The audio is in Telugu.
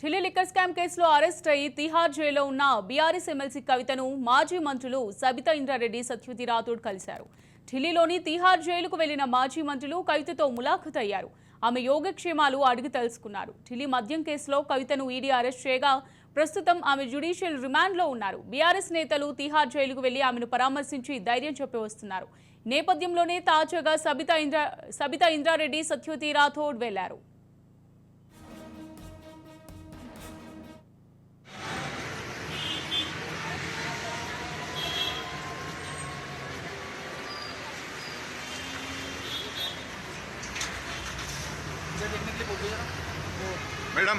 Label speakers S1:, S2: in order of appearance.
S1: ఢిల్లీ లిక్కర్ స్కామ్ కేసులో అరెస్ట్ అయ్యి తిహార్ జైల్లో ఉన్న బీఆర్ఎస్ ఎమ్మెల్సీ కవితను మాజీ మంత్రులు సబితా ఇంద్రారెడ్డి, సత్యవతి రాథోడ్ కలిశారు. ఢిల్లీలోని తిహార్ జైలుకు వెళ్లిన మాజీ మంత్రులు కవితతో ములాఖత్ అయ్యారు. ఆమె యోగక్షేమాలు అడిగి తెలుసుకున్నారు. ఢిల్లీ మద్యం కేసులో కవితను ఈడీ అరెస్ట్ చేయగా ప్రస్తుతం ఆమె జ్యుడిషియల్ రిమాండ్లో ఉన్నారు. బీఆర్ఎస్ నేతలు తిహార్ జైలుకు వెళ్లి ఆమెను పరామర్శించి ధైర్యం చెప్పి వస్తున్నారు. నేపథ్యంలోనే తాజాగా సబితా ఇంద్రారెడ్డి, సత్యవతి రాథోడ్ వెళ్లారు.
S2: मैडम